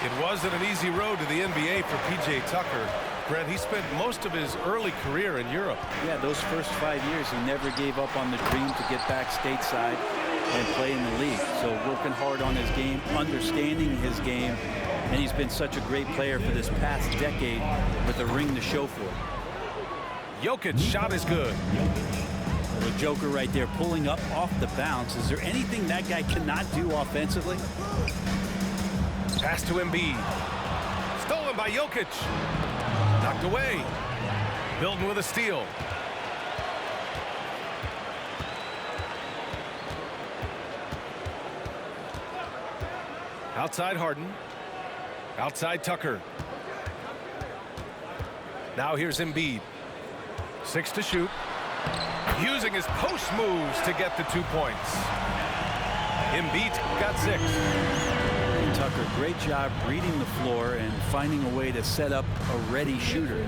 It wasn't an easy road to the NBA for P.J. Tucker. Brent, he spent most of his early career in Europe. Yeah, those first 5 years, he never gave up on the dream to get back stateside and play in the league. So working hard on his game, understanding his game, and he's been such a great player for this past decade with a ring to show for it. Jokic shot is good. The Joker right there pulling up off the bounce. Is there anything that guy cannot do offensively? Pass to Embiid. Stolen by Jokic. Knocked away. Milton with a steal. Outside Harden. Outside Tucker. Now here's Embiid. 6 to shoot. Using his post moves to get the 2 points. Embiid got 6. Tucker, great job reading the floor and finding a way to set up a ready shooter.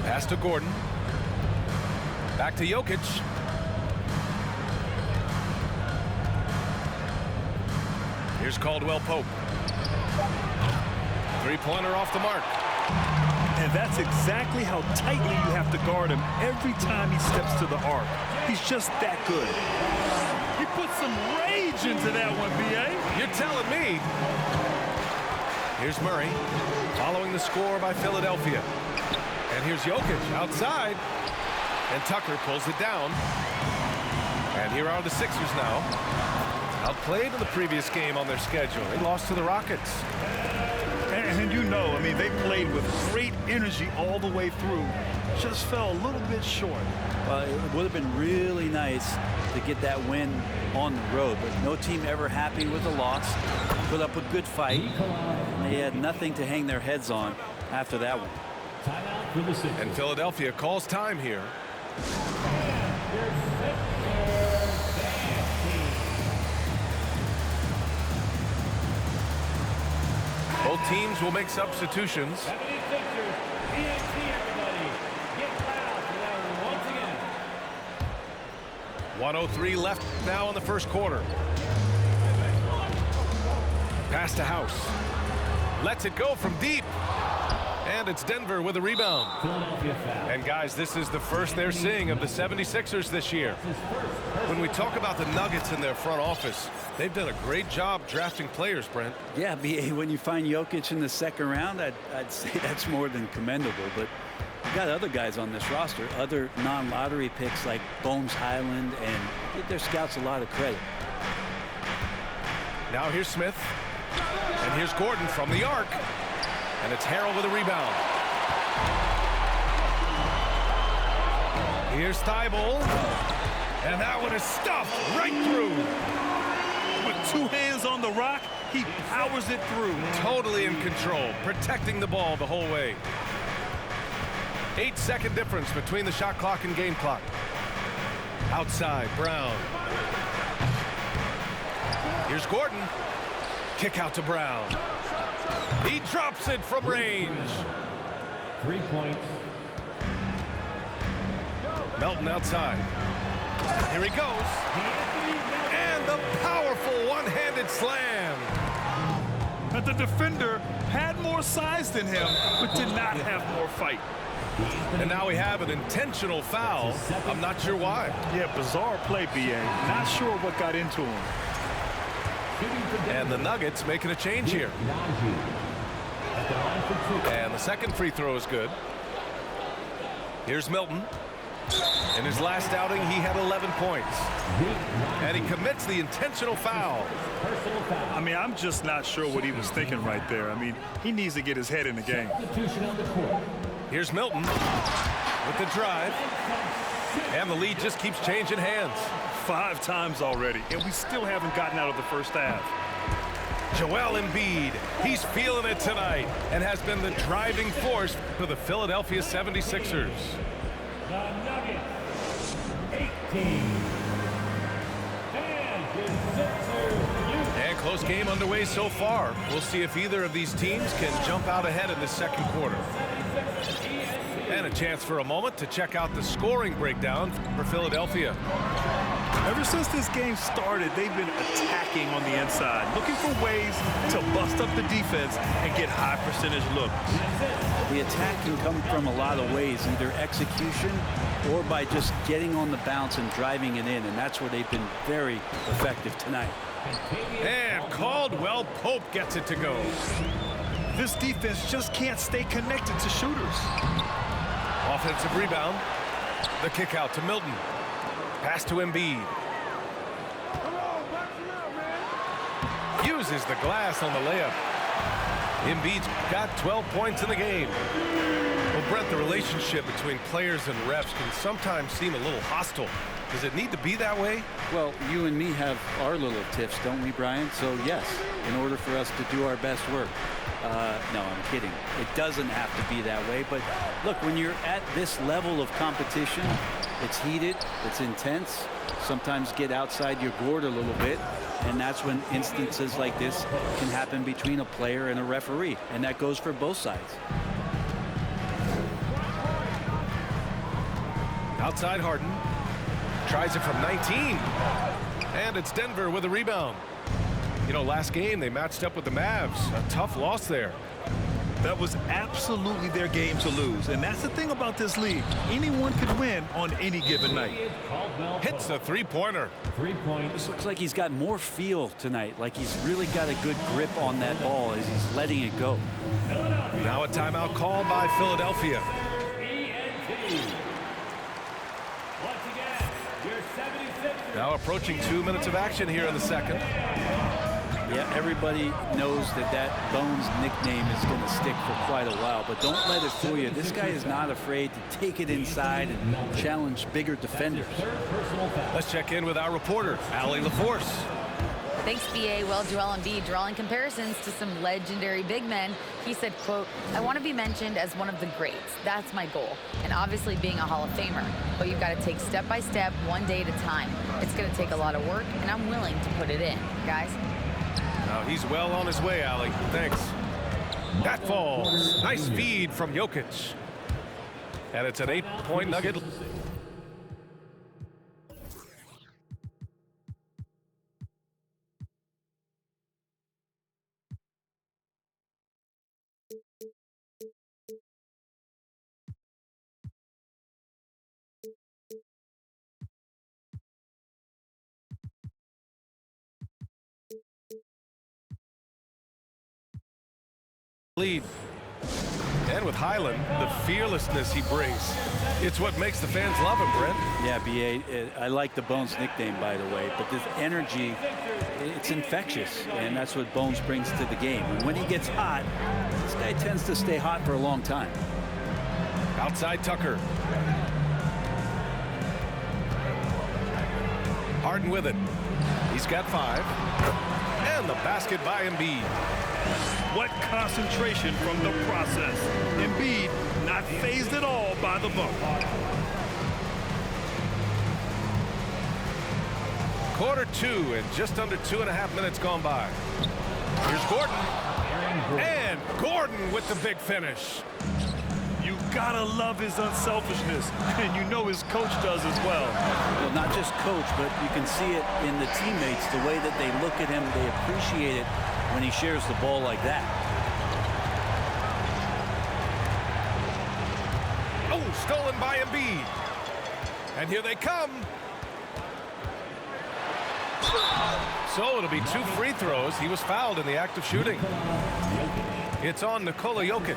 Pass to Gordon. Back to Jokic. Here's Caldwell Pope. Three-pointer off the mark. And that's exactly how tightly you have to guard him every time he steps to the arc. He's just that good. He put some rage into that one, B.A. You're telling me. Here's Murray, following the score by Philadelphia. And here's Jokic outside. And Tucker pulls it down. And here are the Sixers now. Outplayed in the previous game on their schedule. They lost to the Rockets. And you know, I mean, they played with great energy all the way through. Just fell a little bit short. Well, it would have been really nice to get that win on the road, but no team ever happy with a loss. Put up a good fight. They had nothing to hang their heads on after that one. And Philadelphia calls time here. Both teams will make substitutions. 1:03 left now in the first quarter. Pass to House. Lets it go from deep. And it's Denver with a rebound. And guys, this is the first they're seeing of the 76ers this year. When we talk about the Nuggets in their front office, they've done a great job drafting players, Brent. Yeah, B.A., when you find Jokic in the second round, I'd say that's more than commendable. But you got other guys on this roster, other non-lottery picks like Bones Highland, and give their scouts a lot of credit. Now here's Smith. And here's Gordon from the arc. And it's Harrell with a rebound. Here's Thibault. And that one is stuffed right through. With 2 hands on the rock, he powers it through. Totally in control, protecting the ball the whole way. 8-second difference between the shot clock and game clock. Outside, Brown. Here's Gordon. Kick out to Brown. He drops it from range. 3 points. Melton outside. Here he goes. And the powerful one-handed slam. But the defender had more size than him, but did not have more fight. And now we have an intentional foul. I'm not sure why. Yeah, bizarre play, B.A. Not sure what got into him. And the Nuggets making a change here. And the second free throw is good. Here's Milton. In his last outing, he had 11 points. And he commits the intentional foul. I mean, I'm just not sure what he was thinking right there. I mean, he needs to get his head in the game. Here's Milton with the drive. And the lead just keeps changing hands. 5 times already, and we still haven't gotten out of the first half. Joel Embiid, he's feeling it tonight and has been the driving force for the Philadelphia 76ers. The Nuggets, 18. And close game underway so far. We'll see if either of these teams can jump out ahead in the second quarter. And a chance for a moment to check out the scoring breakdown for Philadelphia. Ever since this game started, they've been attacking on the inside, looking for ways to bust up the defense and get high percentage looks. The attack can come from a lot of ways, either execution or by just getting on the bounce and driving it in, and that's where they've been very effective tonight. And Caldwell Pope gets it to go. This defense just can't stay connected to shooters. Offensive rebound. The kick out to Milton. Pass to Embiid. Uses the glass on the layup. Embiid's got 12 points in the game. Well, Brent, the relationship between players and refs can sometimes seem a little hostile. Does it need to be that way? Well, you and me have our little tiffs, don't we, Brian? So, yes, in order for us to do our best work. No, I'm kidding. It doesn't have to be that way. But, look, when you're at this level of competition, it's heated, it's intense. Sometimes get outside your gourd a little bit. And that's when instances like this can happen between a player and a referee. And that goes for both sides. Outside Harden. Tries it from 19. And it's Denver with a rebound. You know, last game they matched up with the Mavs. A tough loss there. That was absolutely their game to lose. And that's the thing about this league. Anyone could win on any given night. Hits the three-pointer. 3 points. This looks like he's got more feel tonight, like he's really got a good grip on that ball as he's letting it go. Now a timeout called by Philadelphia. Now approaching 2 minutes of action here in the second. Yeah, everybody knows that Bones nickname is going to stick for quite a while, but don't let it fool you. This guy is not afraid to take it inside and challenge bigger defenders. Let's check in with our reporter, Allie LaForce. Thanks, BA. Well, Joel Embiid drawing comparisons to some legendary big men. He said, quote, "I want to be mentioned as one of the greats. That's my goal. And obviously being a Hall of Famer. But you've got to take step by step, one day at a time. It's going to take a lot of work, and I'm willing to put it in. Guys." Now he's well on his way, Allie. Thanks. That falls. Nice feed from Jokic. And it's an 8-point Nugget. Lead. And with Highland, the fearlessness he brings, it's what makes the fans love him, Brent. Yeah, BA, I like the Bones nickname, by the way, but this energy, it's infectious, and that's what Bones brings to the game. And when he gets hot, this guy tends to stay hot for a long time. Outside Tucker. Harden with it. He's got 5. And the basket by Embiid. What concentration from the process. Embiid not fazed at all by the bump. Quarter 2 and just under 2.5 minutes gone by. Here's Gordon. And Gordon with the big finish. You gotta love his unselfishness, and you know his coach does as well. Well, not just coach, but you can see it in the teammates, the way that they look at him, they appreciate it when he shares the ball like that. Oh, stolen by Embiid. And here they come. So it'll be 2 free throws. He was fouled in the act of shooting. It's on Nikola Jokic.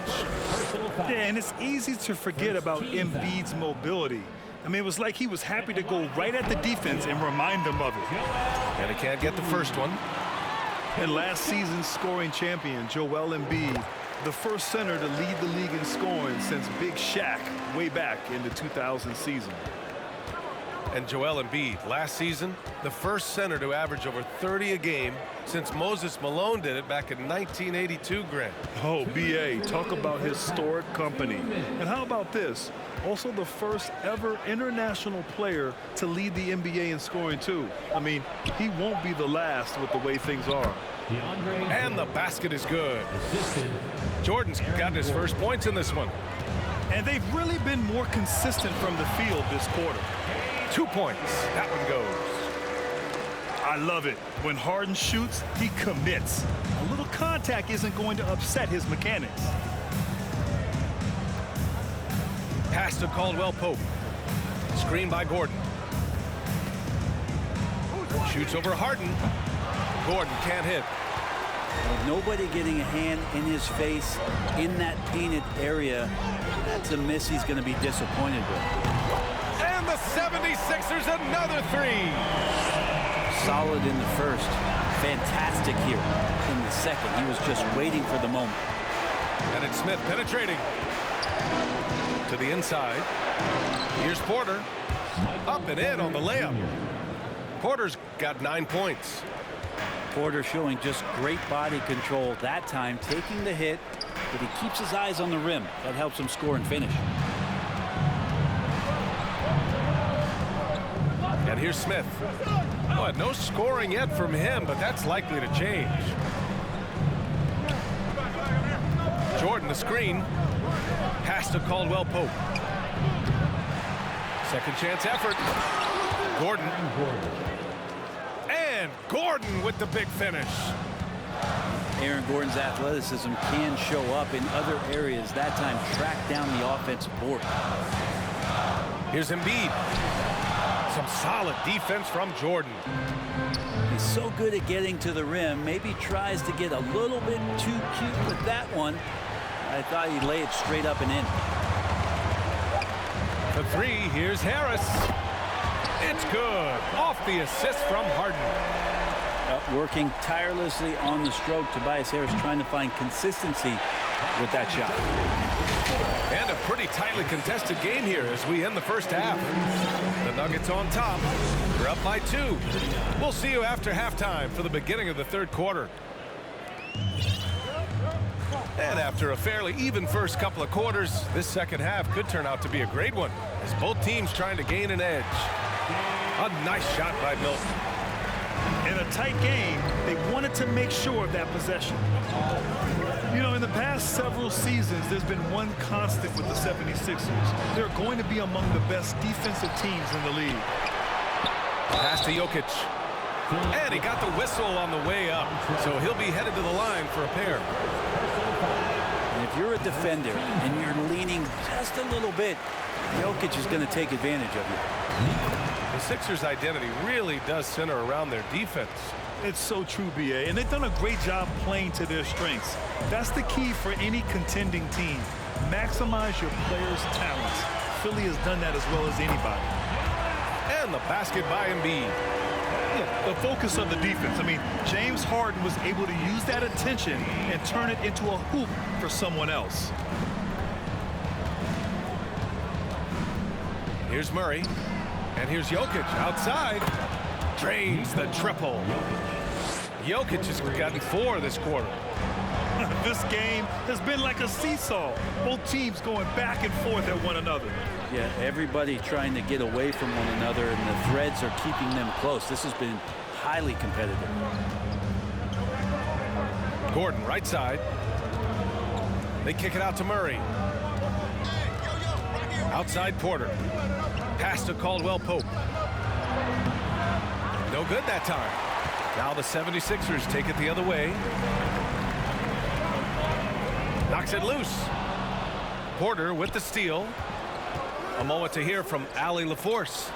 Yeah, and it's easy to forget about Embiid's mobility. I mean, it was like he was happy to go right at the defense and remind them of it. And he can't get the first one. And last season's scoring champion, Joel Embiid, the first center to lead the league in scoring since Big Shaq way back in the 2000 season. And Joel Embiid, last season, the first center to average over 30 a game since Moses Malone did it back in 1982, Grant. Oh, BA, talk about historic company. And how about this? Also the first ever international player to lead the NBA in scoring, too. I mean, he won't be the last with the way things are. And the basket is good. Jordan's gotten his first points in this one. And they've really been more consistent from the field this quarter. 2 points. That one goes. I love it. When Harden shoots, he commits. A little contact isn't going to upset his mechanics. Pass to Caldwell Pope. Screen by Gordon. Shoots over Harden. Gordon can't hit. With nobody getting a hand in his face in that painted area, that's a miss he's going to be disappointed with. And the 76ers another three. Solid in the first. Fantastic here in the second. He was just waiting for the moment. And it's Smith penetrating to the inside. Here's Porter. Up and in on the layup. Porter's got 9 points. Porter showing just great body control that time, taking the hit, but he keeps his eyes on the rim. That helps him score and finish. And here's Smith. Oh, no scoring yet from him, but that's likely to change. Jordan, the screen. Pass to Caldwell Pope. Second chance effort. Gordon. And Gordon with the big finish. Aaron Gordon's athleticism can show up in other areas. That time, track down the offensive board. Here's Embiid. Some solid defense from Jordan. He's so good at getting to the rim. Maybe tries to get a little bit too cute with that one. I thought he'd lay it straight up and in. For three, here's Harris. It's good. Off the assist from Harden. Working tirelessly on the stroke. Tobias Harris trying to find consistency with that shot. And a pretty tightly contested game here as we end the first half. The Nuggets on top. They're up by 2. We'll see you after halftime for the beginning of the third quarter. And after a fairly even first couple of quarters, this second half could turn out to be a great one as both teams trying to gain an edge. A nice shot by Milton. In a tight game, they wanted to make sure of that possession. You know, in the past several seasons, there's been one constant with the 76ers. They're going to be among the best defensive teams in the league. Pass to Jokic. And he got the whistle on the way up, so he'll be headed to the line for a pair. And if you're a defender and you're leaning just a little bit, Jokic is going to take advantage of you. The Sixers' identity really does center around their defense. It's so true, B.A., and they've done a great job playing to their strengths. That's the key for any contending team. Maximize your players' talents. Philly has done that as well as anybody. And the basket by Embiid. Yeah, the focus of the defense. I mean, James Harden was able to use that attention and turn it into a hoop for someone else. Here's Murray. And here's Jokic outside. Drains the triple. Jokic has gotten 4 this quarter. This game has been like a seesaw. Both teams going back and forth at one another. Yeah, everybody trying to get away from one another, and the threads are keeping them close. This has been highly competitive. Gordon, right side. They kick it out to Murray. Outside Porter. Pass to Caldwell Pope. No good that time. Now the 76ers take it the other way. Knocks it loose. Porter with the steal. A moment to hear from Allie LaForce.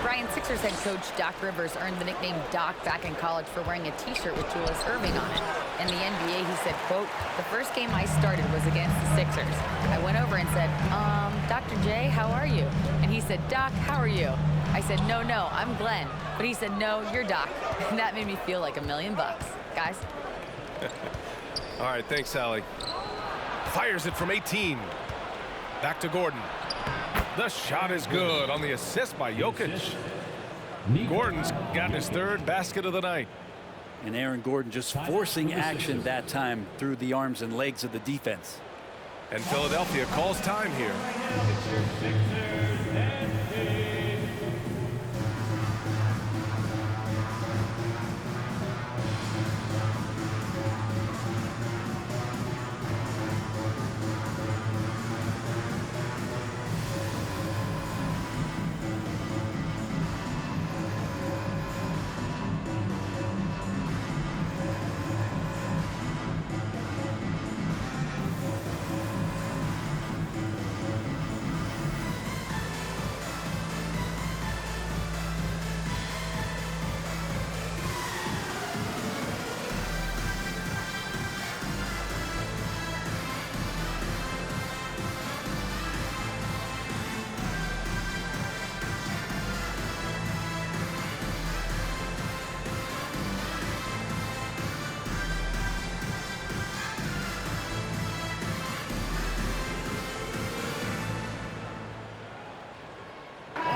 Brian, Sixers head coach Doc Rivers earned the nickname Doc back in college for wearing a t-shirt with Julius Erving on it. In the NBA, he said, quote, "The first game I started was against the Sixers. I went over and said, Dr. J, how are you?" And he said, "Doc, how are you?" I said, no, I'm Glenn." But he said, "No, you're Doc." And that made me feel like $1 million. Guys. All right, thanks, Allie. Fires it from 18. Back to Gordon. The shot is good on the assist by Jokic. Gordon's gotten his 3rd basket of the night. And Aaron Gordon just forcing action that time through the arms and legs of the defense. And Philadelphia calls time here.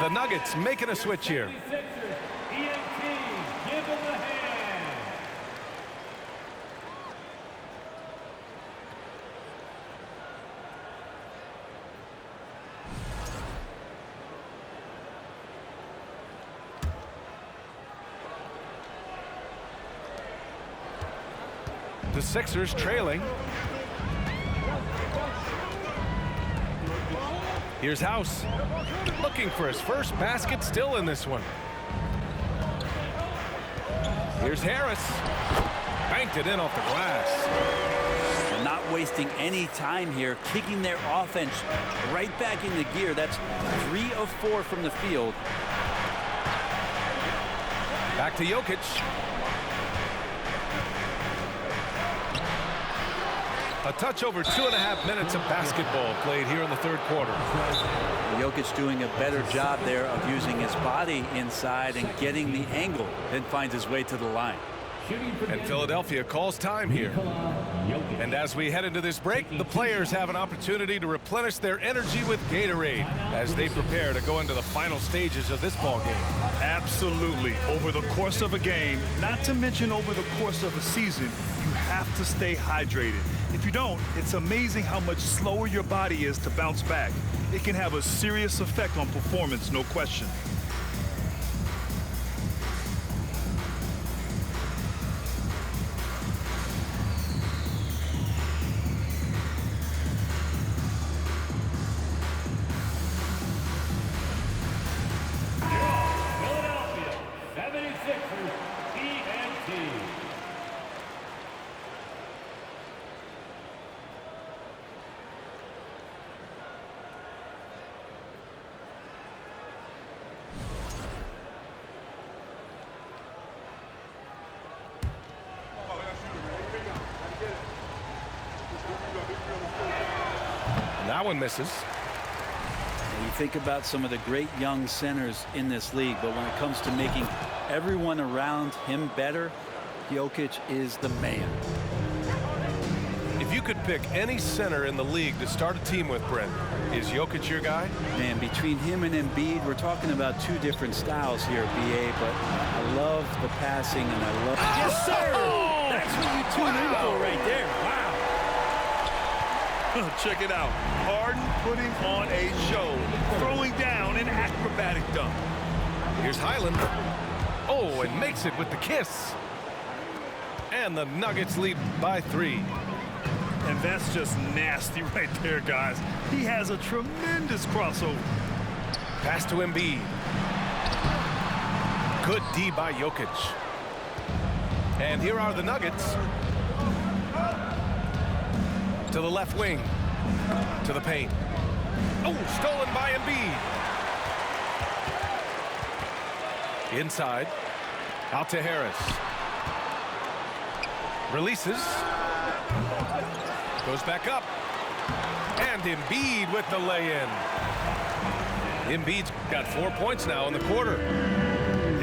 The Nuggets making a switch here. 76ers, ENT, give him a hand. The Sixers trailing. Here's House, looking for his first basket, still in this one. Here's Harris, banked it in off the glass. They're not wasting any time here, kicking their offense right back into gear. That's 3 of 4 from the field. Back to Jokic. A touch over 2.5 minutes of basketball played here in the third quarter. Jokic doing a better job there of using his body inside and getting the angle, then finds his way to the line. And Philadelphia calls time here. And as we head into this break, the players have an opportunity to replenish their energy with Gatorade as they prepare to go into the final stages of this ball game. Absolutely. Over the course of a game, not to mention over the course of a season, you have to stay hydrated. If you don't, it's amazing how much slower your body is to bounce back. It can have a serious effect on performance, no question. Philadelphia 76ers, ENT. That one misses. You think about some of the great young centers in this league, but when it comes to making everyone around him better, Jokic is the man. If you could pick any center in the league to start a team with, Brent, is Jokic your guy? Man, between him and Embiid, we're talking about two different styles here, BA, but I love the passing and I love... Yes, sir! That's what you tune in for right there. Wow. Check it out. Harden putting on a show, throwing down an acrobatic dunk. Here's Highland. Oh, and makes it with the kiss. And the Nuggets lead by 3. And that's just nasty right there, guys. He has a tremendous crossover. Pass to Embiid. Good D by Jokic. And here are the Nuggets. To the left wing. To the paint. Oh, stolen by Embiid. Inside. Out to Harris. Releases. Goes back up. And Embiid with the lay-in. Embiid's got 4 points now in the quarter.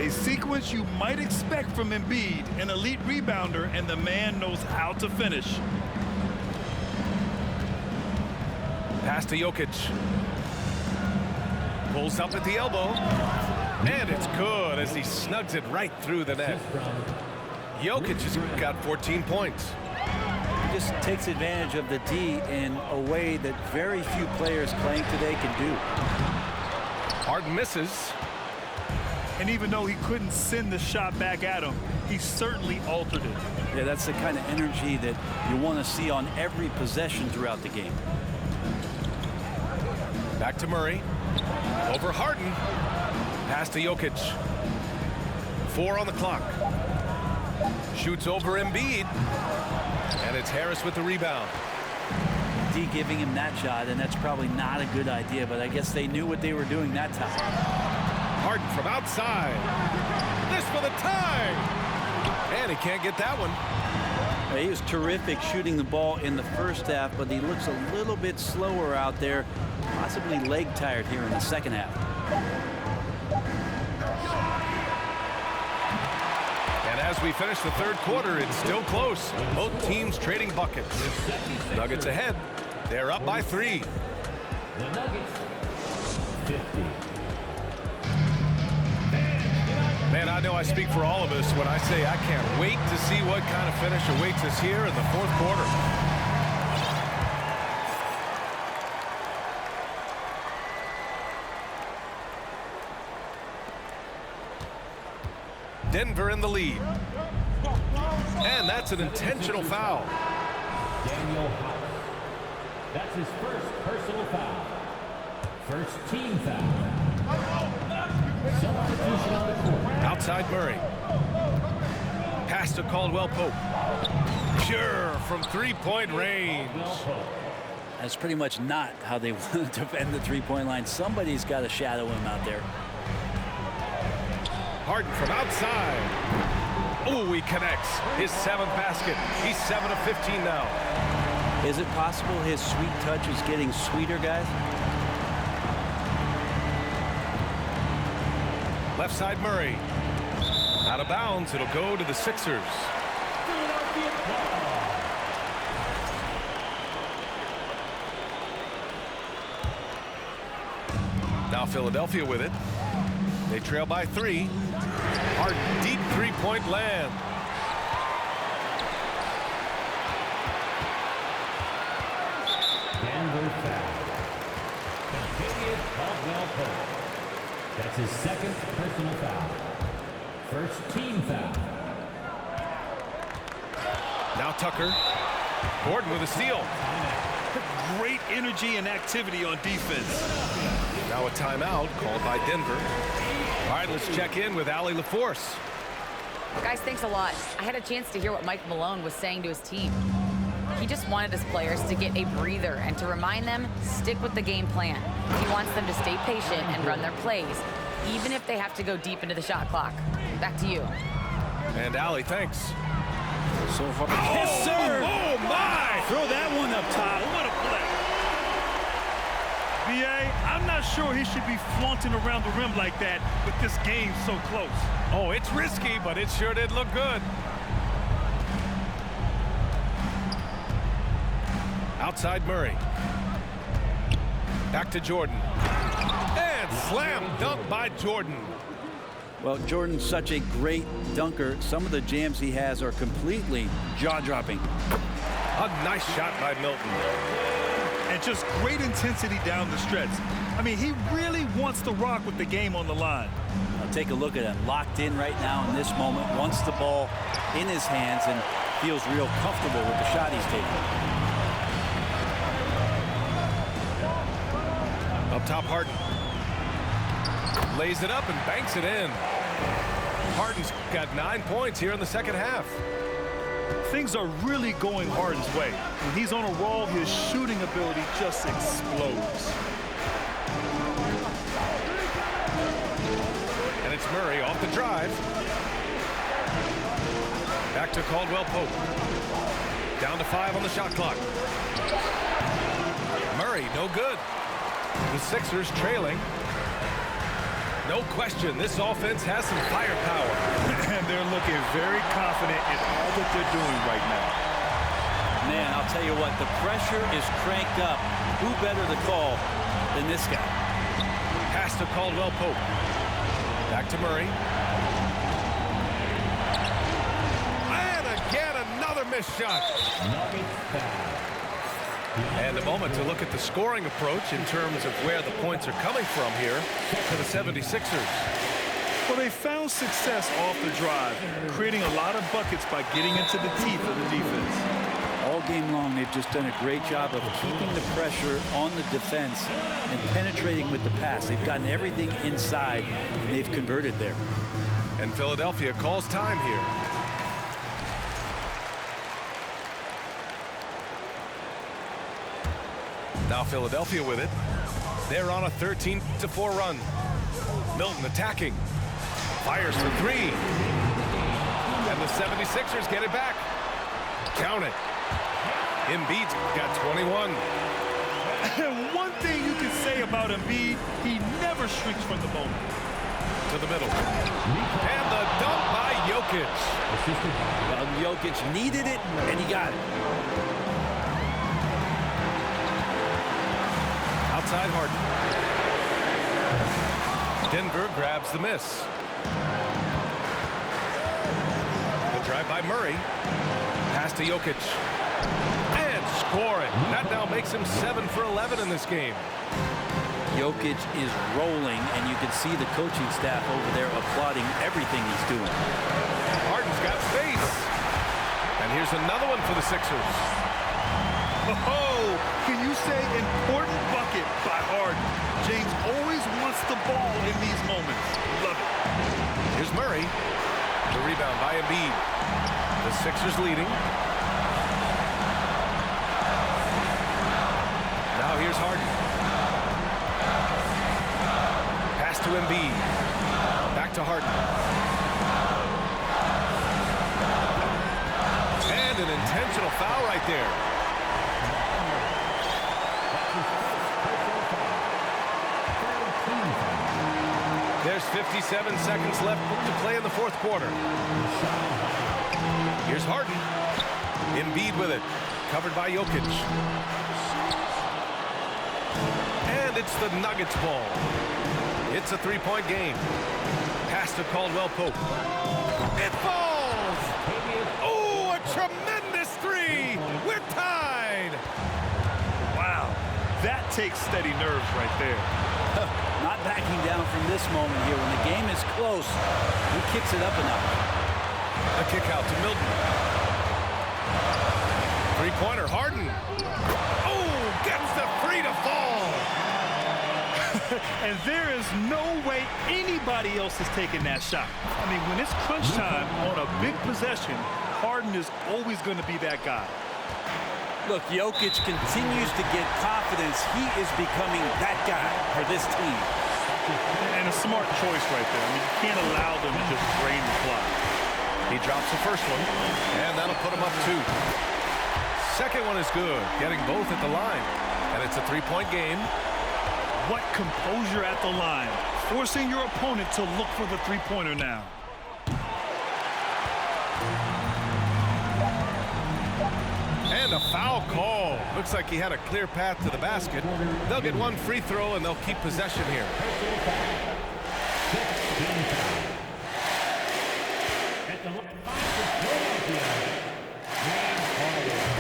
A sequence you might expect from Embiid, an elite rebounder, and the man knows how to finish. Pass to Jokic. Pulls up at the elbow. And it's good as he snugs it right through the net. Jokic has got 14 points. He just takes advantage of the D in a way that very few players playing today can do. Harden misses. And even though he couldn't send the shot back at him, he certainly altered it. Yeah, that's the kind of energy that you want to see on every possession throughout the game. Back to Murray. Over Harden. Pass to Jokic. 4 on the clock. Shoots over Embiid. And it's Harris with the rebound. D giving him that shot, and that's probably not a good idea, but I guess they knew what they were doing that time. Harden from outside. This for the tie. And he can't get that one. He was terrific shooting the ball in the first half, but he looks a little bit slower out there, possibly leg tired here in the second half. And as we finish the third quarter, it's still close. Both teams trading buckets. Nuggets ahead. They're up by 3. The Nuggets 50. Man, I know I speak for all of us when I say I can't wait to see what kind of finish awaits us here in the fourth quarter. Denver in the lead. And that's an intentional foul. Daniel House. That's his first personal foul. First team foul. Substitution on the court. Outside Murray. Pass to Caldwell Pope. Pure from three-point range. That's pretty much not how they want to defend the three-point line. Somebody's got to shadow him out there. Harden from outside. Oh, he connects. His 7th basket. He's 7 of 15 now. Is it possible his sweet touch is getting sweeter, guys? Left side Murray. Out of bounds. It'll go to the Sixers. Now Philadelphia with it. They trail by 3. Harden, deep three-point land. Denver foul. Kentavious Caldwell Pope. That's his 2nd personal foul. First team foul. Now Tucker. Gordon with a steal. Great energy and activity on defense. Now a timeout called by Denver. All right, let's check in with Allie LaForce. Guys, thanks a lot. I had a chance to hear what Mike Malone was saying to his team. He just wanted his players to get a breather and to remind them, stick with the game plan. He wants them to stay patient and run their plays, even if they have to go deep into the shot clock. Back to you. And Allie, thanks. So hard. Yes, sir! Oh, my! Throw that one up top. What a play. B.A., I'm not sure he should be flaunting around the rim like that with this game so close. Oh, it's risky, but it sure did look good. Outside Murray. Back to Jordan. And slam dunk by Jordan. Well, Jordan's such a great dunker. Some of the jams he has are completely jaw-dropping. A nice shot by Milton. And just great intensity down the stretch. I mean, he really wants to rock with the game on the line. I'll take a look at him. Locked in right now in this moment. Wants the ball in his hands and feels real comfortable with the shot he's taking. Up top, Harden. Lays it up and banks it in. Harden's got 9 points here in the second half. Things are really going Harden's way. When he's on a roll, his shooting ability just explodes. And it's Murray off the drive. Back to Caldwell Pope. Down to 5 on the shot clock. Murray, no good. The Sixers trailing. No question, this offense has some firepower. And they're looking very confident in all that they're doing right now. Man, I'll tell you what, the pressure is cranked up. Who better to call than this guy? Pass to Caldwell Pope. Back to Murray. And again, another missed shot. Nuggets foul. And a moment to look at the scoring approach in terms of where the points are coming from here for the 76ers. Well, they found success off the drive, creating a lot of buckets by getting into the teeth of the defense. All game long, they've just done a great job of keeping the pressure on the defense and penetrating with the pass. They've gotten everything inside, and they've converted there. And Philadelphia calls time here. Now Philadelphia with it. They're on a 13-4 run. Milton attacking. Fires for 3. And the 76ers get it back. Count it. Embiid's got 21. And one thing you can say about Embiid, he never shrinks from the moment. To the middle. And the dunk by Jokic. Well, Jokic needed it, and he got it. Outside Harden. Denver grabs the miss. Drive by Murray. Pass to Jokic. And scoring. That now makes him 7 for 11 in this game. Jokic is rolling, and you can see the coaching staff over there applauding everything he's doing. Harden's got space. And here's another one for the Sixers. Oh, can you say important bucket by Harden? James always wants the ball in these moments. Love it. Here's Murray. The rebound by Embiid. The Sixers leading. Now here's Harden. Pass to Embiid. Back to Harden. And an intentional foul right there. There's 57 seconds left to play in the fourth quarter. Here's Harden. Embiid with it. Covered by Jokic. And it's the Nuggets ball. It's a three-point game. Pass to Caldwell Pope. It falls! Oh, a tremendous three! We're tied! Wow, that takes steady nerves right there. Not backing down from this moment here. When the game is close, he kicks it up a notch. A kick out to Milton. Three-pointer, Harden. Oh, gets the three to fall. And there is no way anybody else is taking that shot. I mean, when it's crunch time on a big possession, Harden is always going to be that guy. Look, Jokic continues to get confidence. He is becoming that guy for this team. And a smart choice right there. I mean, you can't allow them to just drain the clock. He drops the first one, and that'll put him up 2. Second one is good, getting both at the line. And it's a three-point game. What composure at the line, forcing your opponent to look for the three-pointer now. And a foul call. Looks like he had a clear path to the basket. They'll get one free throw, and they'll keep possession here.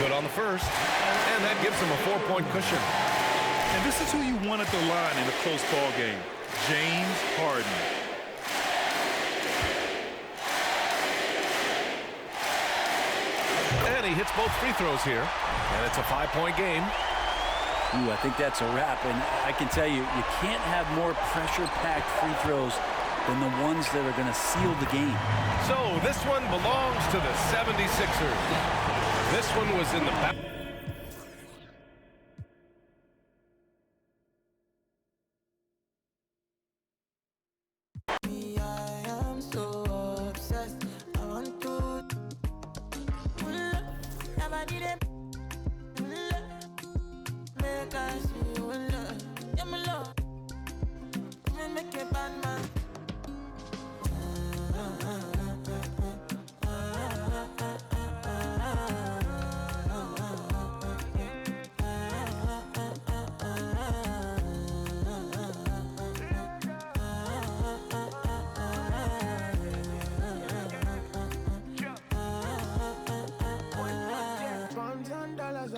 Good on the first, and that gives him a 4-point cushion. And this is who you want at the line in a close ball game, James Harden. And he hits both free throws here, and it's a 5-point game. Ooh, I think that's a wrap, and I can tell you, you can't have more pressure-packed free throws than the ones that are going to seal the game. So this one belongs to the 76ers. This one was in the back.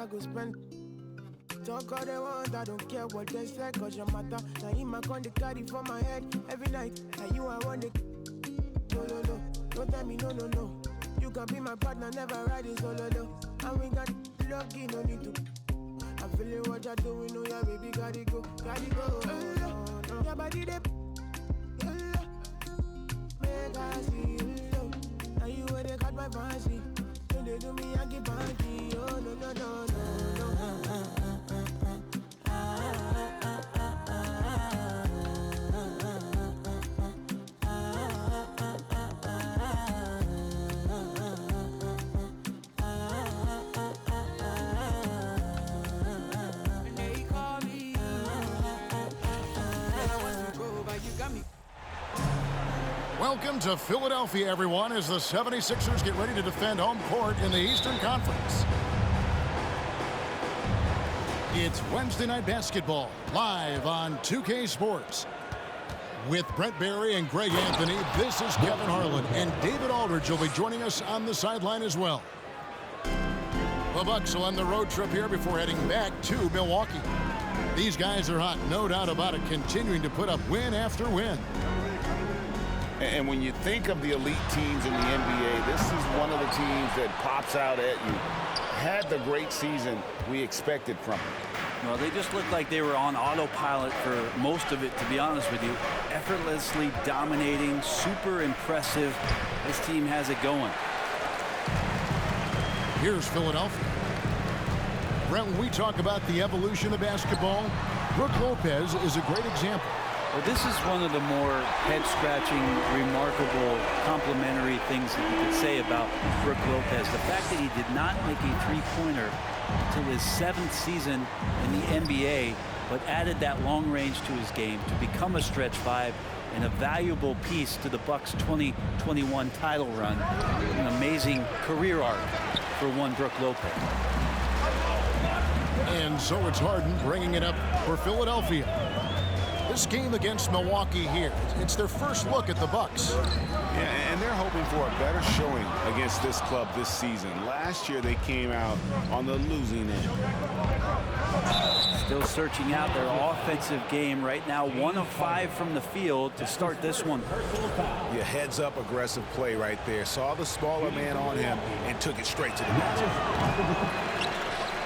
I go spend. Talk all they want, I don't care what they say, cause your matter. Now in my con, they carry for my head every night. And you, I want it. No, no, no. Don't tell me no, no, no. You can be my partner, never ride it solo, no. And we got lucky, no need to. I'm feeling what you're doing, oh yeah, baby, gotta go, gotta go. Your body, they. Make I see you, now you where they cut my fancy. When they do me, I get banky. Oh, no, no, no, no, no. Welcome to Philadelphia, everyone, as the 76ers get ready to defend home court in the Eastern Conference. It's Wednesday Night Basketball, live on 2K Sports. With Brent Barry and Greg Anthony, this is Kevin Harlan, and David Aldridge will be joining us on the sideline as well. The Bucks will end the road trip here before heading back to Milwaukee. These guys are hot, no doubt about it, continuing to put up win after win. And when you think of the elite teams in the NBA, this is one of the teams that pops out at you. Had the great season we expected from them. Well, they just looked like they were on autopilot for most of it, to be honest with you. Effortlessly dominating, super impressive. This team has it going. Here's Philadelphia. Brent, when we talk about the evolution of basketball, Brook Lopez is a great example. Well, this is one of the more head-scratching, remarkable, complimentary things that you could say about Brook Lopez. The fact that he did not make a three-pointer until his 7th season in the NBA, but added that long range to his game to become a stretch 5 and a valuable piece to the Bucks' 2021 title run. An amazing career arc for one Brook Lopez. And so it's Harden bringing it up for Philadelphia. This game against Milwaukee here, it's their first look at the Bucks. Yeah, and they're hoping for a better showing against this club this season. Last year they came out on the losing end. Still searching out their offensive game right now. 1 of 5 from the field to start this one. Yeah, heads up aggressive play right there. Saw the smaller man on him and took it straight to the basket.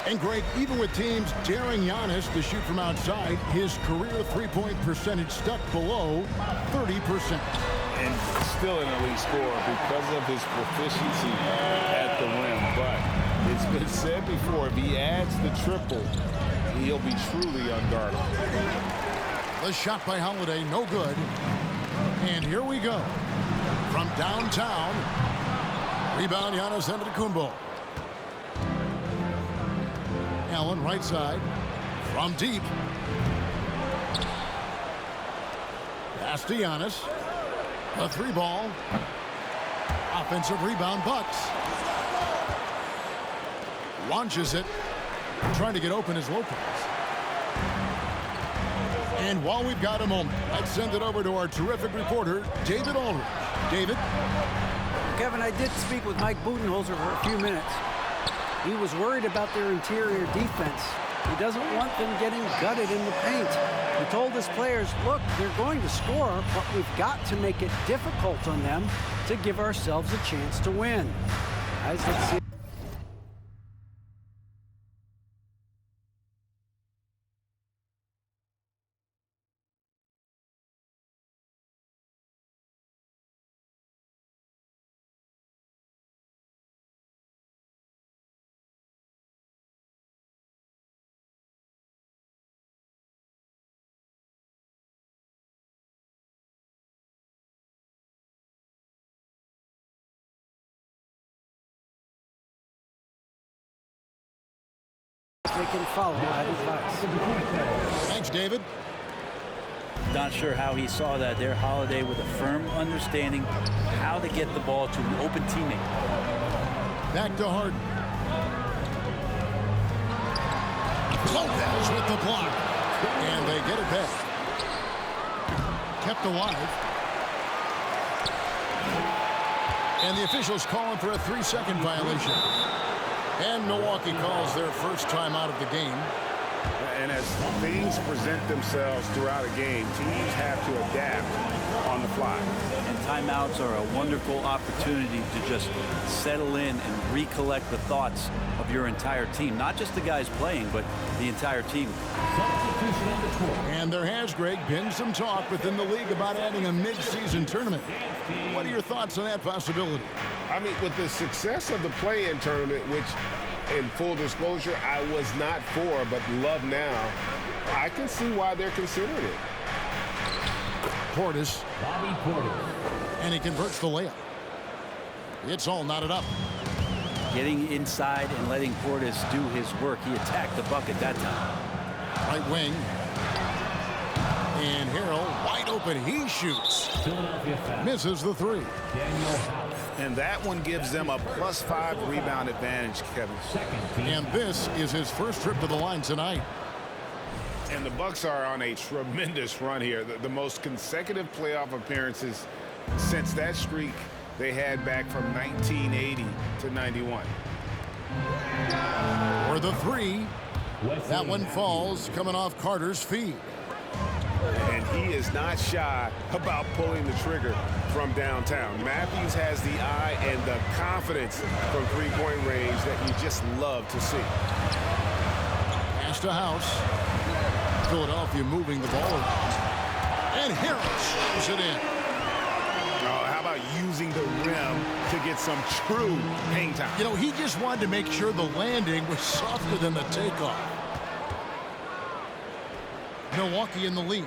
And Greg, even with teams daring Giannis to shoot from outside, his career three-point percentage stuck below 30%. And still an elite scorer because of his proficiency at the rim. But it's been said before, if he adds the triple, he'll be truly unguardable. The shot by Holiday, no good. And here we go. From downtown, rebound Giannis Antetokounmpo. Allen, right side, from deep. Pass to Giannis. A 3-ball. Offensive rebound, Bucks. Launches it. Trying to get open is Lopez. And while we've got a moment, let's send it over to our terrific reporter, David Aldridge. David? Kevin, I did speak with Mike Budenholzer for a few minutes. He was worried about their interior defense. He doesn't want them getting gutted in the paint. He told his players, look, they're going to score, but we've got to make it difficult on them to give ourselves a chance to win. Guys, let's see. They can follow that advice. Thanks, David. Not sure how he saw that there. Holiday with a firm understanding how to get the ball to an open teammate. Back to Harden. Lopez with the block. And they get it back. Kept alive. And the officials calling for a 3-second violation. And Milwaukee calls their first time out of the game. And as things present themselves throughout a game, teams have to adapt on the fly. And timeouts are a wonderful opportunity to just settle in and recollect the thoughts of your entire team. Not just the guys playing, but the entire team. And there has, Greg, been some talk within the league about adding a mid-season tournament. What are your thoughts on that possibility? I mean, with the success of the play-in tournament, which, in full disclosure, I was not for, but love now, I can see why they're considering it. Portis. Bobby Portis. And he converts the layup. It's all knotted up. Getting inside and letting Portis do his work. He attacked the bucket that time. Right wing. And Harrell wide open. He shoots. Misses the 3. And that one gives them a +5 rebound advantage, Kevin. And this is his first trip to the line tonight. And the Bucks are on a tremendous run here. The most consecutive playoff appearances since that streak they had back from 1980 to 91. For the three. That one falls coming off Carter's feet. And he is not shy about pulling the trigger from downtown. Matthews has the eye and the confidence from three-point range that you just love to see. Pass to House. Philadelphia moving the ball around. And Harris puts it in. How about using the rim to get some true hang time? You know, he just wanted to make sure the landing was softer than the takeoff. Milwaukee in the lead.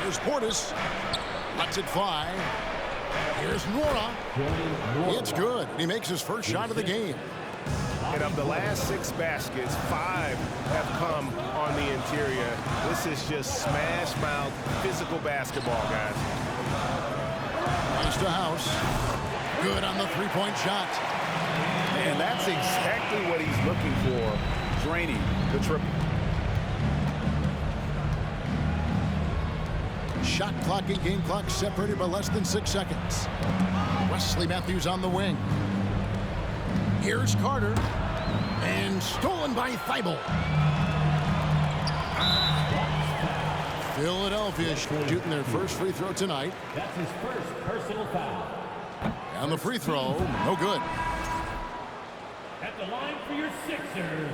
Here's Portis. Lets it fly. Here's Nora. It's good. He makes his first shot of the game. And of the last 6 baskets, 5 have come on the interior. This is just smash mouth physical basketball, guys. Pass to House. Good on the three-point shot. And that's exactly what he's looking for, draining the triple. Shot clock and game clock separated by less than 6 seconds. Wesley Matthews on the wing. Here's Carter. And stolen by Thibault. Philadelphia shooting their first free throw tonight. That's his first personal foul. And the free throw, no good. At the line for your Sixers,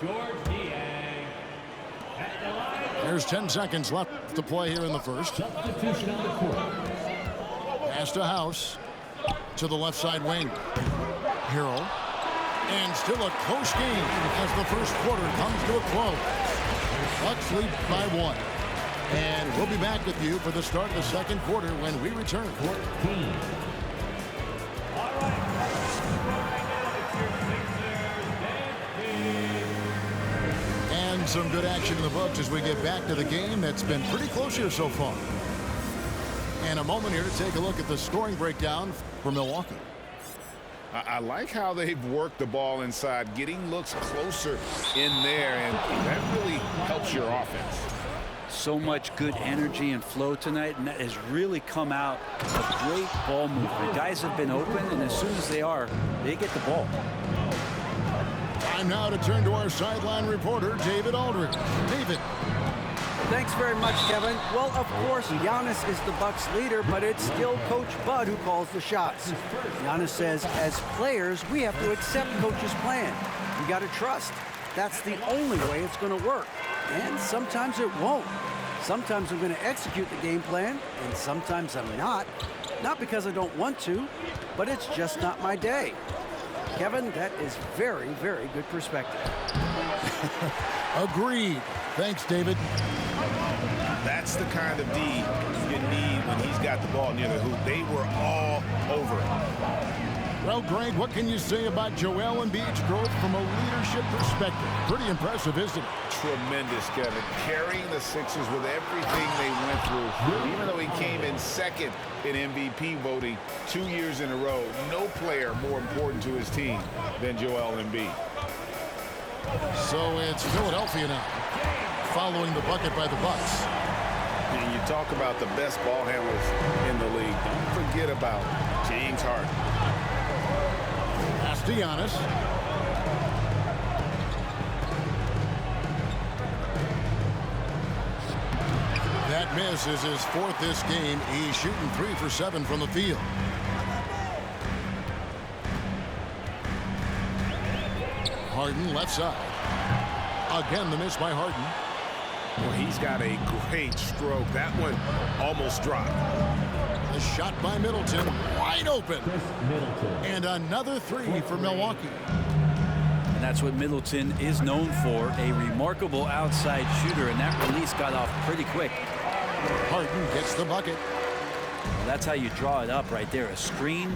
George Niang. At the line. There's 10 seconds left to play here in the first. Substitution on the court. Pass to House. To the left side wing. Harrell. And still a close game as the first quarter comes to a close. Bucks lead by 1. And we'll be back with you for the start of the second quarter when we return. 14. All right. And some good action in the Bucks as we get back to the game that's been pretty close here so far. And a moment here to take a look at the scoring breakdown for Milwaukee. I like how they've worked the ball inside, getting looks closer in there, and that really helps your offense. So much good energy and flow tonight, and that has really come out of great ball movement. Guys have been open, and as soon as they are, they get the ball. Time now to turn to our sideline reporter, David Aldridge. David. Thanks very much, Kevin. Well, of course, Giannis is the Bucks leader, but it's still Coach Bud who calls the shots. Giannis says, as players, we have to accept Coach's plan. We got to trust. That's the only way it's going to work. And sometimes it won't. Sometimes I'm going to execute the game plan, and sometimes I'm not. Not because I don't want to, but it's just not my day. Kevin, that is very, very good perspective. Agreed. Thanks, David. That's the kind of D you need when he's got the ball near the hoop. They were all over it. Well, Greg, what can you say about Joel Embiid's growth from a leadership perspective? Pretty impressive, isn't it? Tremendous, Kevin. Carrying the Sixers with everything they went through. Even though he came in second in MVP voting 2 years in a row, no player more important to his team than Joel Embiid. So it's Philadelphia now, following the bucket by the Bucks. And you talk about the best ball handlers in the league. Don't forget about James Harden. Pass to Giannis. That miss is his 4th this game. He's shooting 3 for 7 from the field. Harden left side. Again, the miss by Harden. Well, he's got a great stroke. That one almost dropped. The shot by Middleton, wide open. And another 3 for Milwaukee. And that's what Middleton is known for, a remarkable outside shooter, and that release got off pretty quick. Harden gets the bucket. Well, that's how you draw it up right there. A screen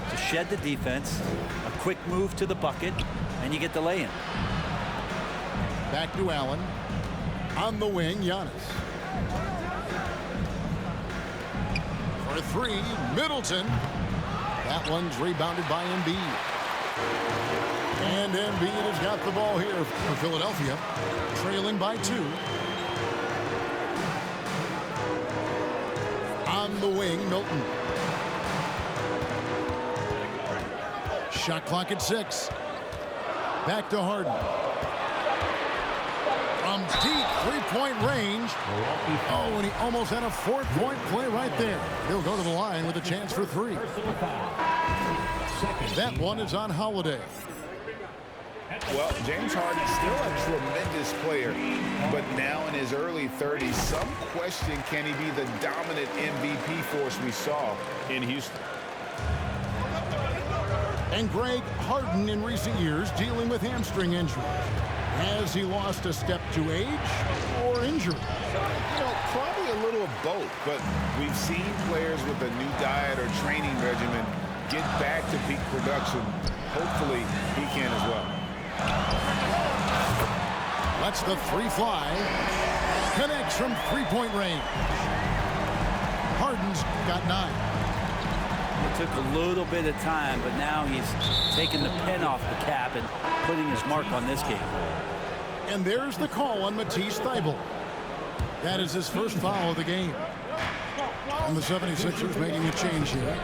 to shed the defense, a quick move to the bucket, and you get the lay-in. Back to Allen. On the wing, Giannis. For 3, Middleton. That one's rebounded by Embiid. And Embiid has got the ball here for Philadelphia, trailing by 2. On the wing, Milton. Shot clock at 6. Back to Harden. From deep three-point range. Oh, and he almost had a 4-point play right there. He'll go to the line with a chance for 3. That one is on Holiday. Well, James Harden still a tremendous player, but now in his early 30s, some question, can he be the dominant MVP force we saw in Houston? And Greg, Harden in recent years dealing with hamstring injuries. Has he lost a step to age or injury? You know, probably a little of both, but we've seen players with a new diet or training regimen get back to peak production. Hopefully, he can as well. Lets the 3 fly. Connects from three-point range. Harden's got 9. It took a little bit of time, but now he's taking the pen off the cap and putting his mark on this game. And there's the call on Matisse Thybulle. That is his first foul of the game. And the 76ers making a change here.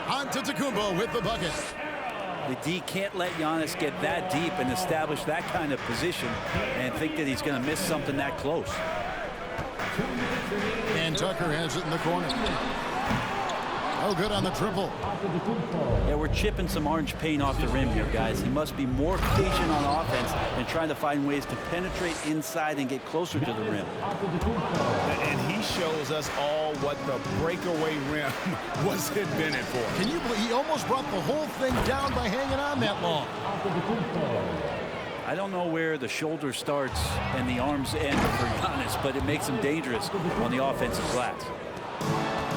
Antetokounmpo with the bucket. The D can't let Giannis get that deep and establish that kind of position and think that he's going to miss something that close. And Tucker has it in the corner. Oh, good on the triple. Yeah, we're chipping some orange paint off the rim here, guys. He must be more patient on offense and trying to find ways to penetrate inside and get closer to the rim. And he shows us all what the breakaway rim was invented for. Can you believe he almost brought the whole thing down by hanging on that long? I don't know where the shoulder starts and the arms end for Giannis, but it makes him dangerous on the offensive glass.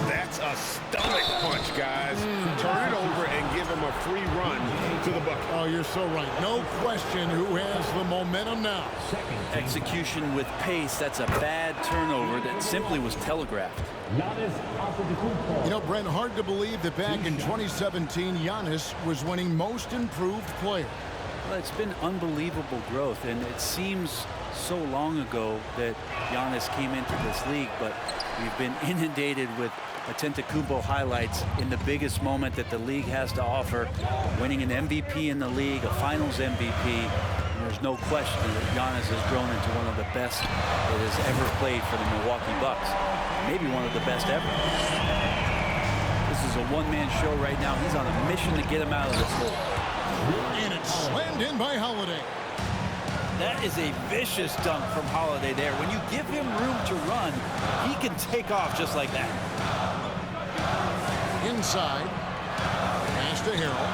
That's a stomach punch, guys. Turn it over and give him a free run to the bucket. Oh, you're so right. No question who has the momentum now. Execution with pace. That's a bad turnover that simply was telegraphed. You know, Brent, hard to believe that back in 2017, Giannis was winning most improved player. Well, it's been unbelievable growth, and it seems so long ago that Giannis came into this league, but we've been inundated with Antetokounmpo highlights in the biggest moment that the league has to offer, winning an MVP in the league, a finals MVP. And there's no question that Giannis has grown into one of the best that has ever played for the Milwaukee Bucks. Maybe one of the best ever. This is a one-man show right now. He's on a mission to get him out of this hole. And it's slammed in by Holiday. That is a vicious dunk from Holiday there. When you give him room to run, he can take off just like that. Inside. Pass to Harrell.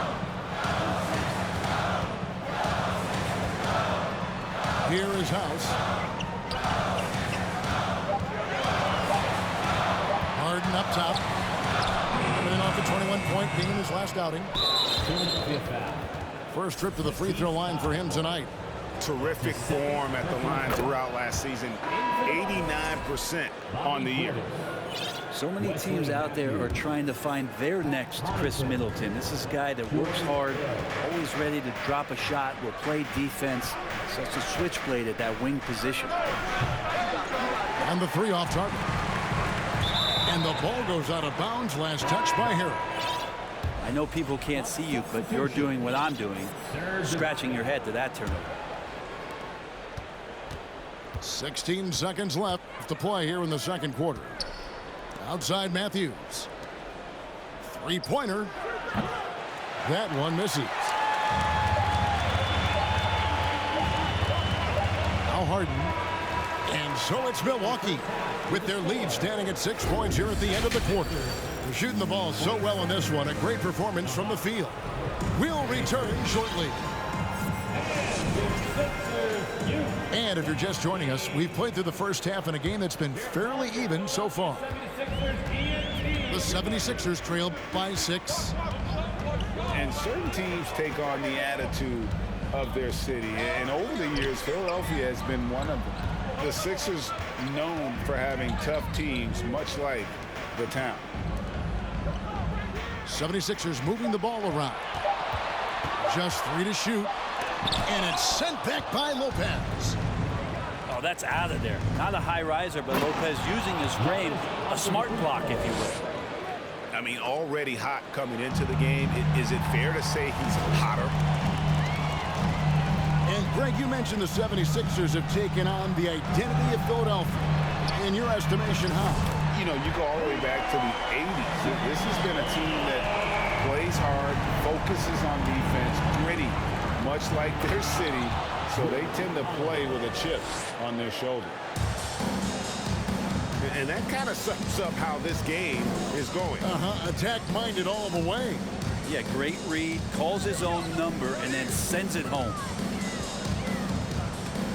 Here is House. Harden up top. Coming in off a 21-point being his last outing. First trip to the free throw line for him tonight. Terrific form at the line throughout last season. 89% on the year. So many teams out there are trying to find their next Chris Middleton. This is a guy that works hard, always ready to drop a shot, will play defense, such a switchblade at that wing position. And the 3 off target. And the ball goes out of bounds. Last touch by Harrell. I know people can't see you, but you're doing what I'm doing, scratching your head to that turnover. 16 seconds left to play here in the second quarter. Outside Matthews. Three-pointer. That one misses. Now Harden. And so it's Milwaukee with their lead standing at 6 points here at the end of the quarter. They're shooting the ball so well in this one. A great performance from the field. We'll return shortly. And if you're just joining us, we've played through the first half in a game that's been fairly even so far. The 76ers trail by 6. And certain teams take on the attitude of their city. And over the years, Philadelphia has been one of them. The Sixers known for having tough teams, much like the town. 76ers moving the ball around. Just 3 to shoot. And it's sent back by Lopez. Oh, that's out of there. Not a high riser, but Lopez using his frame, a smart block, if you will. I mean, already hot coming into the game. Is it fair to say he's hotter? And Greg, you mentioned the 76ers have taken on the identity of Philadelphia. In your estimation, how? You know, you go all the way back to the 80s. This has been a team that plays hard, focuses on defense, gritty, much like their city. So they tend to play with a chip on their shoulder. And that kind of sums up how this game is going. Attack-minded all the way. Yeah, great read, calls his own number, and then sends it home.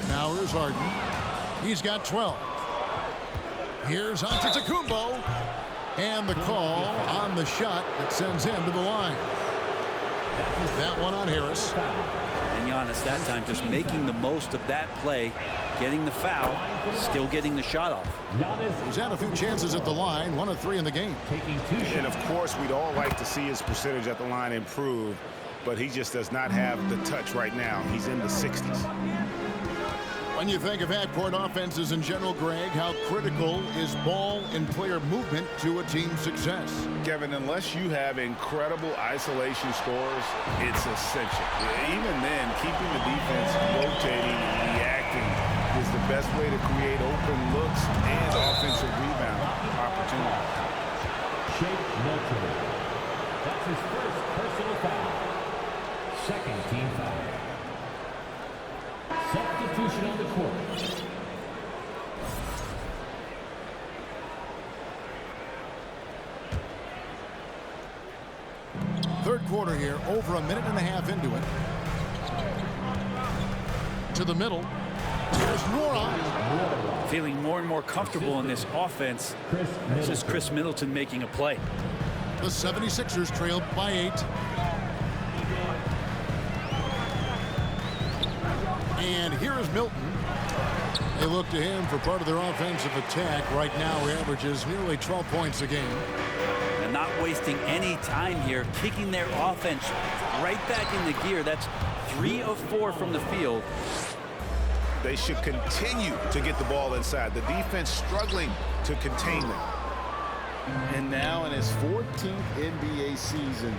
Now here's Harden. He's got 12. Here's Antetokounmpo. And the call on the shot that sends him to the line. That one on Harris. And Giannis that time just making the most of that play, getting the foul, still getting the shot off. He's had a few chances at the line, 1 of 3 in the game. And of course, we'd all like to see his percentage at the line improve, but he just does not have the touch right now. He's in the 60s. When you think of half-court offenses in general, Greg, how critical is ball and player movement to a team's success? Kevin, unless you have incredible isolation scores, it's essential. Even then, keeping the defense rotating and reacting is the best way to create open looks and offensive rebound opportunities. Shake Milton. That's his first personal foul. Second team foul. Substitution on the court. Third quarter here, over a minute and a half into it. To the middle. Here's Nora. Feeling more and more comfortable in this offense. This is Chris Middleton making a play. The 76ers trailed by 8. And here is Milton. They look to him for part of their offensive attack. Right now, he averages nearly 12 points a game. And not wasting any time here, kicking their offense right back into gear. That's 3 of 4 from the field. They should continue to get the ball inside. The defense struggling to contain them. And now in his 14th NBA season,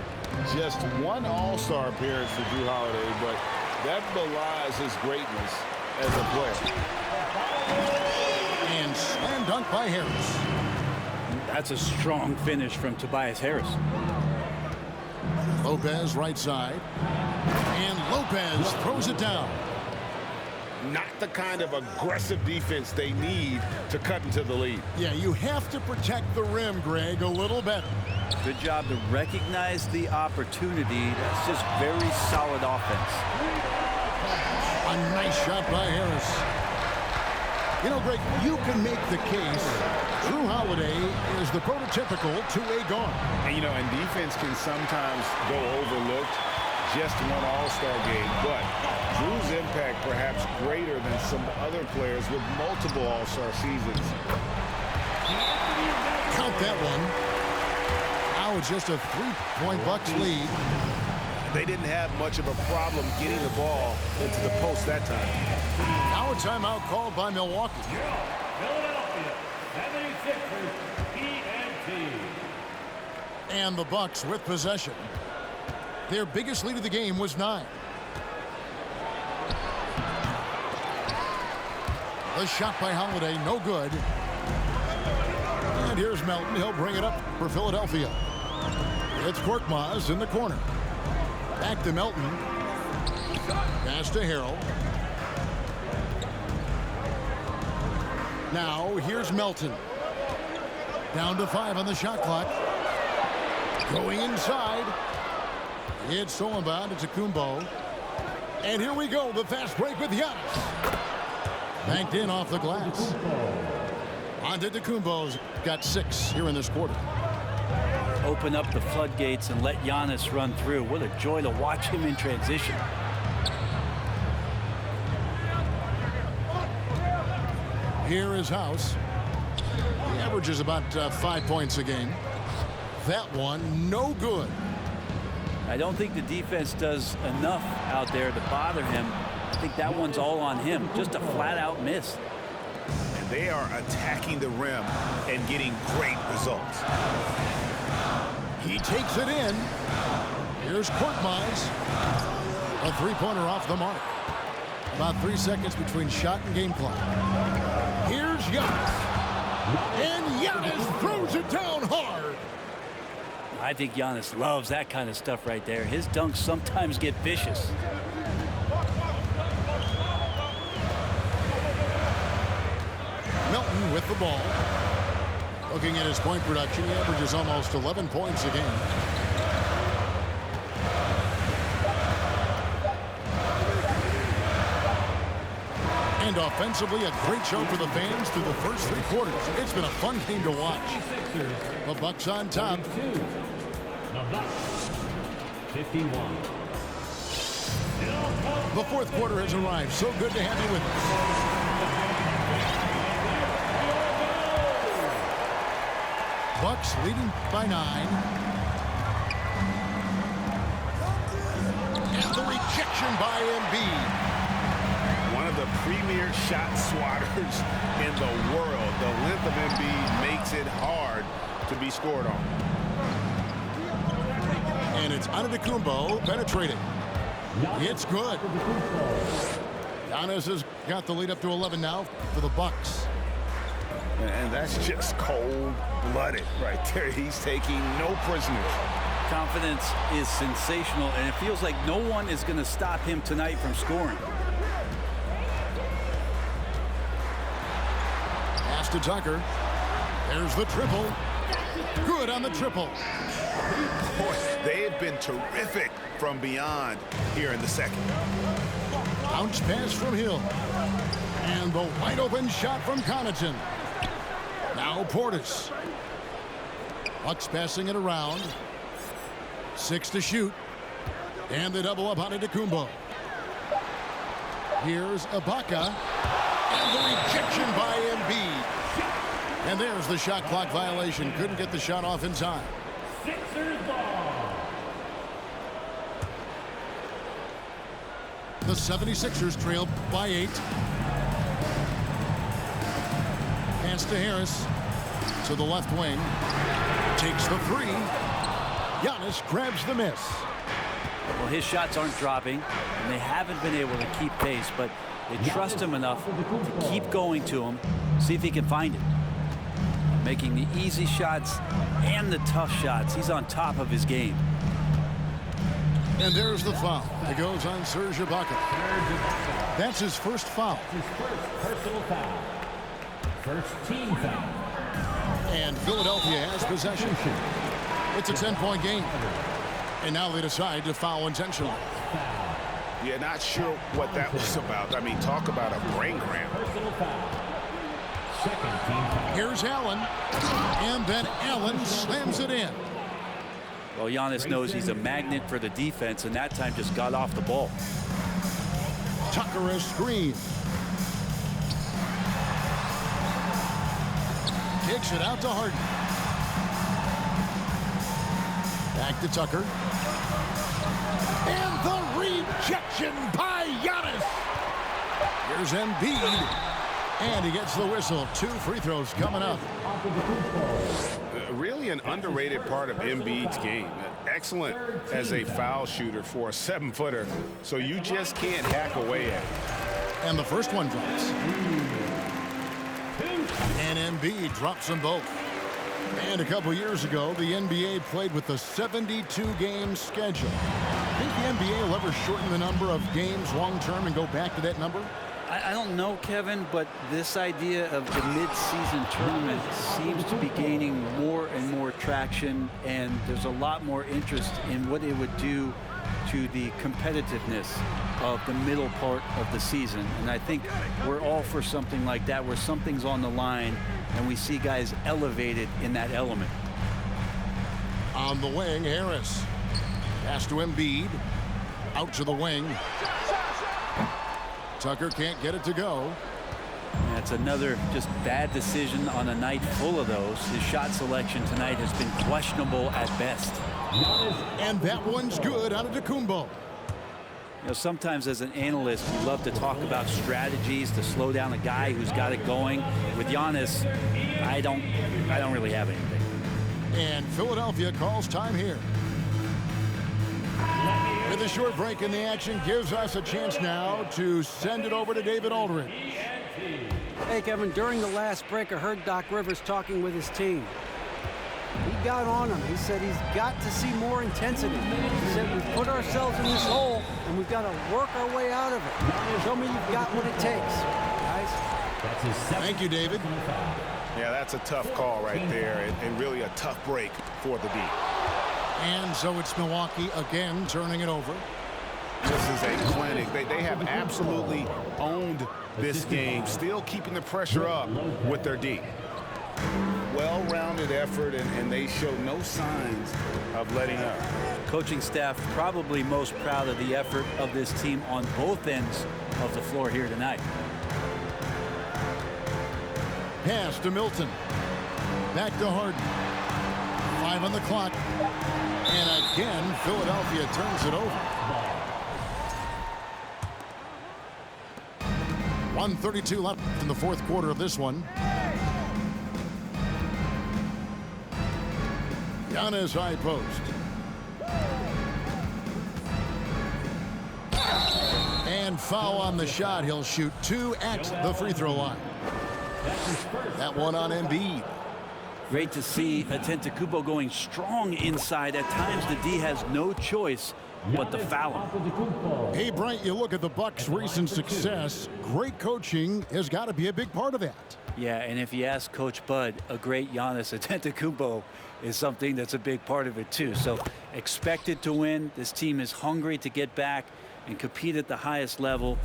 just 1 All-Star appearance for Jrue Holiday, but that belies his greatness as a player. And slam dunk by Harris. That's a strong finish from Tobias Harris. Lopez right side. And Lopez throws it down. Not the kind of aggressive defense they need to cut into the lead. Yeah, you have to protect the rim, Greg, a little better. Good job to recognize the opportunity. That's just very solid offense. A nice shot by Harris. You know, Greg, you can make the case Jrue Holiday is the prototypical two-way guard. And, you know, and defense can sometimes go overlooked. Just 1 All-Star game, but Jrue's impact perhaps greater than some other players with multiple All-Star seasons. Count that one. Now it's just a 3-point Bucks lead. They didn't have much of a problem getting the ball into the post that time. Now a timeout called by Milwaukee. Philadelphia 76ers PNT. And the Bucks with possession. Their biggest lead of the game was 9. The shot by Holiday, no good. And here's Melton. He'll bring it up for Philadelphia. It's Korkmaz in the corner. Back to Melton. Pass to Harrell. Now here's Melton. Down to 5 on the shot clock. Going inside. It's stolen by Antetokounmpo. And here we go, the fast break with Giannis. Banked in off the glass. Antetokounmpo's got 6 here in this quarter. Open up the floodgates and let Giannis run through. What a joy to watch him in transition. Here is House. He averages about 5 points a game. That one, no good. I don't think the defense does enough out there to bother him. I think that one's all on him. Just a flat-out miss. And they are attacking the rim and getting great results. He takes it in. Here's Korkmaz. A three-pointer off the mark. About 3 seconds between shot and game clock. Here's Giannis. And Giannis throws it down hard. I think Giannis loves that kind of stuff right there. His dunks sometimes get vicious. Milton with the ball. Looking at his point production, he averages almost 11 points a game. And offensively, a great show for the fans through the first 3 quarters. It's been a fun game to watch. The Bucks on top. The Bucks, 51. The fourth quarter has arrived. So good to have you with us. Bucks leading by 9. And the rejection by Embiid. One of the premier shot swatters in the world. The length of Embiid makes it hard to be scored on. And it's Antetokounmpo penetrating. It's good. Giannis has got the lead up to 11 now for the Bucks. And that's just cold-blooded right there. He's taking no prisoners. Confidence is sensational, and it feels like no one is going to stop him tonight from scoring. Pass to Tucker. There's the triple. Good on the triple. Boy, they have been terrific from beyond here in the second. Bounce pass from Hill. And the wide open shot from Connaughton. Now Portis. Bucks passing it around. 6 to shoot. And they double up on Antetokounmpo. Here's Ibaka. And the rejection by Embiid. And there's the shot clock violation. Couldn't get the shot off in time. Sixers ball. The 76ers trail by 8. Pass to Harris. To the left wing. Takes the 3. Giannis grabs the miss. Well, his shots aren't dropping, and they haven't been able to keep pace, but they trust him enough to keep going to him, see if he can find it. Making the easy shots and the tough shots. He's on top of his game. And there's the foul. It goes on Serge Ibaka. That's his first foul. His first personal foul. First team foul. And Philadelphia has possession. It's a 10-point game. And now they decide to foul intentionally. Yeah, not sure what that was about. I mean, talk about a brain cramp. Personal foul. Second team foul. Here's Allen. And then Allen slams it in. Well, Giannis knows he's a magnet for the defense, and that time just got off the ball. Tucker a screen. Kicks it out to Harden. Back to Tucker. And the rejection by Giannis. Here's Embiid. And he gets the whistle. 2 free throws coming up. Really an underrated part of Embiid's game. Excellent as a foul shooter for a 7-footer. So you just can't hack away at it. And the first one drops. And Embiid drops them both. And a couple years ago, the NBA played with a 72-game schedule. Think the NBA will ever shorten the number of games long-term and go back to that number? I don't know, Kevin, but this idea of the mid-season tournament seems to be gaining more and more traction, and there's a lot more interest in what it would do to the competitiveness of the middle part of the season. And I think we're all for something like that, where something's on the line and we see guys elevated in that element. On the wing, Harris. Pass to Embiid. Out to the wing. Tucker can't get it to go. That's another just bad decision on a night full of those. His shot selection tonight has been questionable at best. And that one's good out of Antetokounmpo. You know, sometimes as an analyst, you love to talk about strategies to slow down a guy who's got it going. With Giannis, I don't really have anything. And Philadelphia calls time here. With a short break in the action, gives us a chance now to send it over to David Aldridge. Hey, Kevin, during the last break, I heard Doc Rivers talking with his team. He got on him. He said he's got to see more intensity. He said we've put ourselves in this hole, and we've got to work our way out of it. Show me you've got what it takes, guys. Thank you, David. Yeah, that's a tough call right there, and really a tough break for the D. And so it's Milwaukee again turning it over. This is a clinic. They have absolutely owned this game, still keeping the pressure up with their D. Well-rounded effort, and they show no signs of letting up. Coaching staff probably most proud of the effort of this team on both ends of the floor here tonight. Pass to Milton. Back to Harden. 5 on the clock. And again, Philadelphia turns it over. 1:32 left in the fourth quarter of this one. Giannis high post. And foul on the shot. He'll shoot 2 at the free throw line. That one on Embiid. Great to see Antetokounmpo going strong inside. At times, the D has no choice but to foul him. Hey, Bryant, you look at the Bucks' recent success. Great coaching has got to be a big part of that. Yeah, and if you ask Coach Bud, a great Giannis Antetokounmpo is something that's a big part of it too. So expected to win. This team is hungry to get back and compete at the highest level.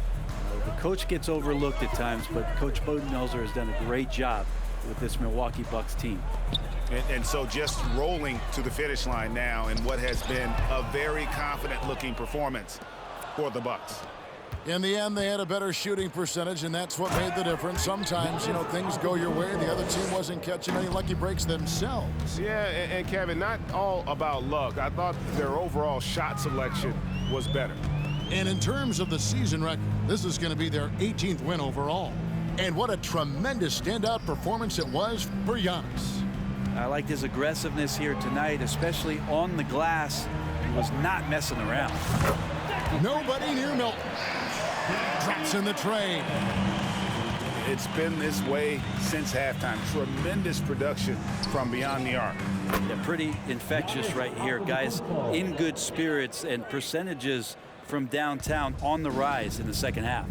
The coach gets overlooked at times, but Coach Budenholzer has done a great job with this Milwaukee Bucks team. And so just rolling to the finish line now in what has been a very confident-looking performance for the Bucks. In the end, they had a better shooting percentage, and that's what made the difference. Sometimes, you know, things go your way. The other team wasn't catching any lucky breaks themselves. Yeah, and Kevin, not all about luck. I thought their overall shot selection was better. And in terms of the season record, this is going to be their 18th win overall. And what a tremendous standout performance it was for Giannis. I liked his aggressiveness here tonight, especially on the glass. He was not messing around. Nobody near Milton. Drops in the tray. It's been this way since halftime. Tremendous production from beyond the arc. Yeah, pretty infectious right here, guys. In good spirits, and percentages from downtown on the rise in the second half.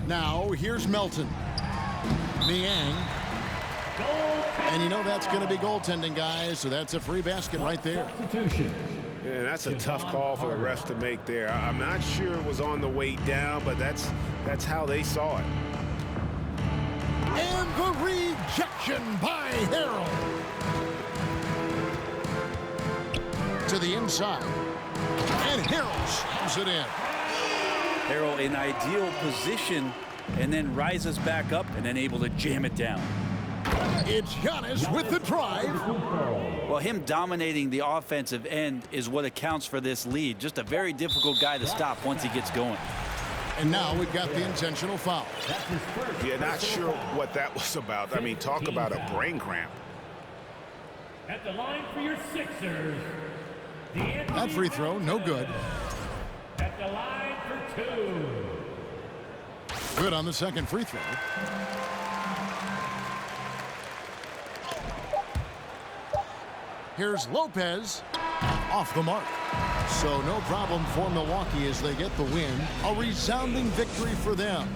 Now here's Melton. Niang. And you know that's going to be goaltending, guys, so that's a free basket right there. Yeah, that's a tough call for the refs to make there. I'm not sure it was on the way down, but that's how they saw it. And the rejection by Harrell. To the inside. And Harrell slams it in. Harrell in ideal position and then rises back up and then able to jam it down. It's Giannis with the drive. Well, him dominating the offensive end is what accounts for this lead. Just a very difficult guy to stop once he gets going. And now we've got the intentional foul. Yeah, not sure what that was about. I mean, talk about a brain cramp. At the line for your Sixers, that free throw, no good. At the line for 2. Good on the second free throw. Here's Lopez off the mark. So no problem for Milwaukee as they get the win. A resounding victory for them.